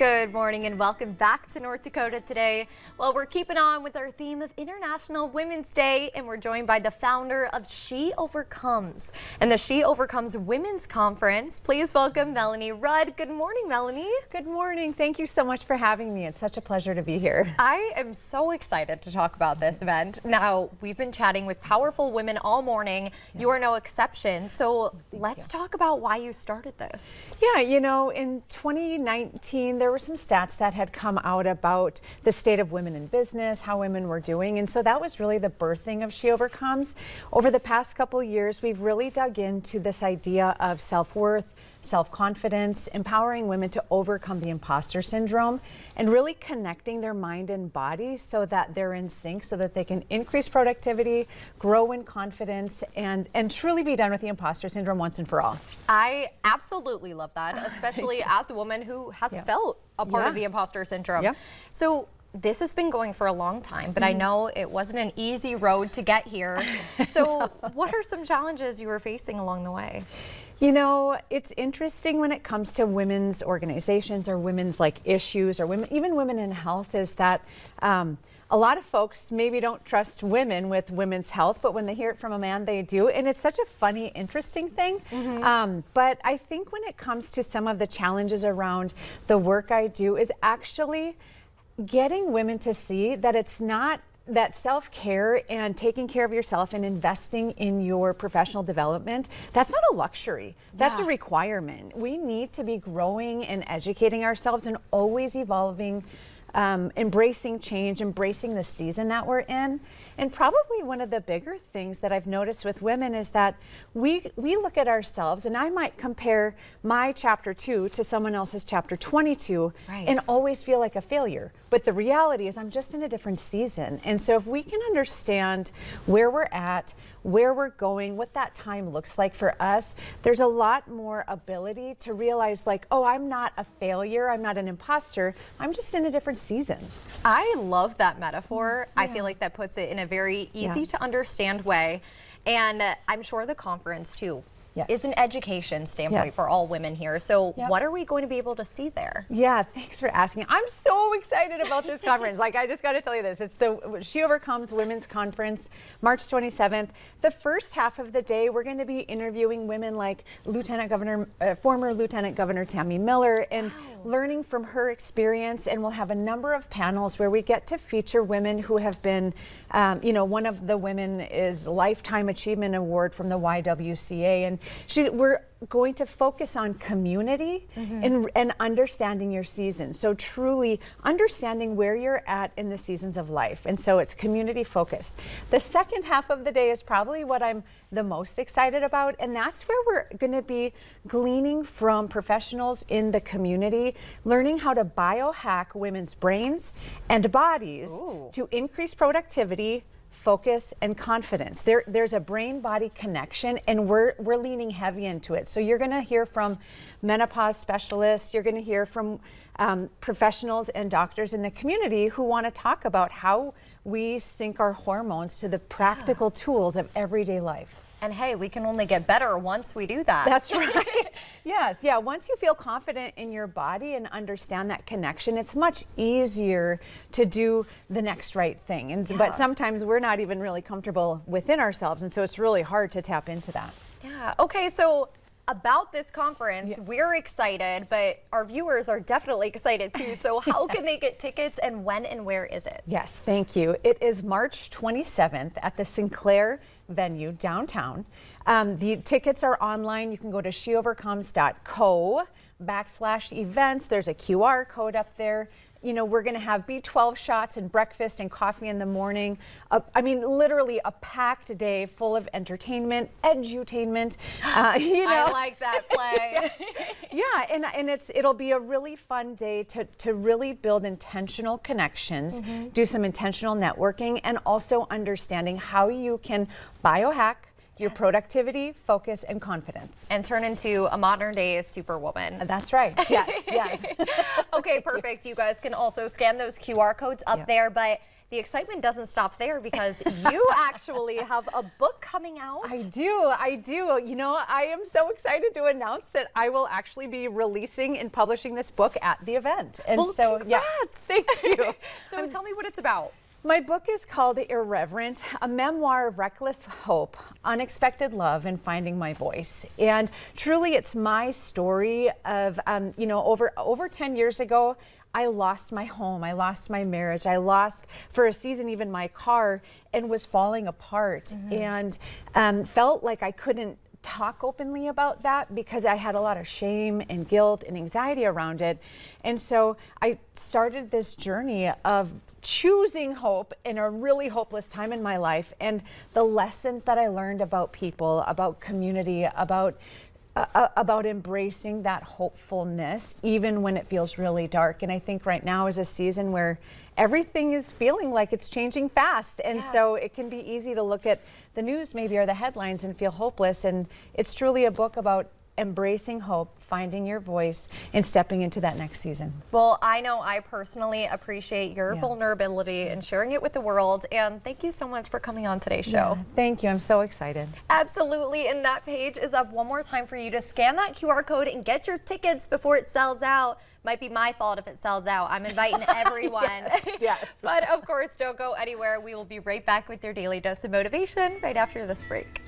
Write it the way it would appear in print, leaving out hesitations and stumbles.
Good morning and welcome back to North Dakota today. Well, we're keeping on with our theme of International Women's Day, and we're joined by the founder of She Overcomes and the She Overcomes Women's Conference. Please welcome Melanie Rudd. Good morning, Melanie. Good morning. Thank you so much for having me. It's such a pleasure to be here. I am so excited to talk about this event. Now, we've been chatting with powerful women all morning. You are no exception. So let's talk about why you started this. Yeah, you know, in 2019, there were some stats that had come out about the state of women in business, how women were doing. And so that was really the birthing of She Overcomes. Over the past couple years, we've really dug into this idea of self-worth, self-confidence, empowering women to overcome the imposter syndrome, and really connecting their mind and body so that they're in sync, so that they can increase productivity, grow in confidence, and truly be done with the imposter syndrome once and for all. I absolutely love that, especially as a woman who has felt a part of the imposter syndrome. So this has been going for a long time, but I know it wasn't an easy road to get here. So what are some challenges you were facing along the way? You know, it's interesting when it comes to women's organizations or women's issues or women, even women in health, is that a lot of folks maybe don't trust women with women's health, but when they hear it from a man, they do. And it's such a funny, interesting thing. But I think when it comes to some of the challenges around the work I do is actually getting women to see that it's not that self-care and taking care of yourself and investing in your professional development, that's not a luxury. That's a requirement. We need to be growing and educating ourselves and always evolving, embracing change, embracing the season that we're in. And probably one of the bigger things that I've noticed with women is that we look at ourselves, and I might compare my chapter 2 to someone else's chapter 22 and always feel like a failure. But the reality is I'm just in a different season. And so if we can understand where we're at, where we're going, what that time looks like for us, there's a lot more ability to realize oh, I'm not a failure, I'm not an imposter, I'm just in a different season. I love that metaphor. I feel like that puts it in a very easy to understand way. And I'm sure the conference too is an education standpoint for all women here. So what are we going to be able to see there? Yeah, thanks for asking. I'm so excited about this conference. I just got to tell you this. It's the She Overcomes Women's Conference, March 27th. The first half of the day, we're going to be interviewing women like former Lieutenant Governor Tammy Miller, and learning from her experience. And we'll have a number of panels where we get to feature women who have been, one of the women is Lifetime Achievement Award from the YWCA. And we're going to focus on community and understanding your season. So truly understanding where you're at in the seasons of life. And so it's community focused. The second half of the day is probably what I'm the most excited about. And that's where we're going to be gleaning from professionals in the community, learning how to biohack women's brains and bodies to increase productivity, focus, and confidence. There's a brain-body connection, and we're leaning heavy into it. So you're going to hear from menopause specialists, you're going to hear from professionals and doctors in the community who want to talk about how we sync our hormones to the practical tools of everyday life. And hey, we can only get better once we do that. That's right. Yes, yeah. Once you feel confident in your body and understand that connection, it's much easier to do the next right thing. But sometimes we're not even really comfortable within ourselves, and so it's really hard to tap into that. Yeah. Okay, so about this conference, we're excited, but our viewers are definitely excited too. So how can they get tickets, and when and where is it? Yes, thank you. It is March 27th at the Sinclair venue downtown. The tickets are online. You can go to sheovercomes.co/events. There's a QR code up there. You know, we're going to have B12 shots and breakfast and coffee in the morning. I mean, literally a packed day full of entertainment, edutainment. I like that play. And it'll be a really fun day to really build intentional connections, do some intentional networking, and also understanding how you can biohack your productivity, focus, and confidence. And turn into a modern day superwoman. That's right. Yes, yes. Okay, perfect. You guys can also scan those QR codes up there, but the excitement doesn't stop there because you actually have a book coming out. I do. You know, I am so excited to announce that I will actually be releasing and publishing this book at the event. And well, so, congrats. yeah, thank you. So tell me what it's about. My book is called Irreverent, a memoir of reckless hope, unexpected love, and finding my voice. And truly, it's my story of, you know, over 10 years ago, I lost my home, I lost my marriage, I lost for a season even my car, and was falling apart, and felt like I couldn't talk openly about that because I had a lot of shame and guilt and anxiety around it. And so I started this journey of choosing hope in a really hopeless time in my life, and the lessons that I learned about people, about community, about embracing that hopefulness even when it feels really dark. And I think right now is a season where everything is feeling like it's changing fast, and so it can be easy to look at the news maybe or the headlines and feel hopeless. And it's truly a book about embracing hope, finding your voice, and stepping into that next season. Well, I know I personally appreciate your vulnerability and sharing it with the world, and thank you so much for coming on today's show. Thank you. I'm so excited. Absolutely, and that page is up one more time for you to scan that QR code and get your tickets before it sells out. Might be my fault if it sells out. I'm inviting everyone. Yes. But of course, don't go anywhere. We will be right back with your daily dose of motivation right after this break.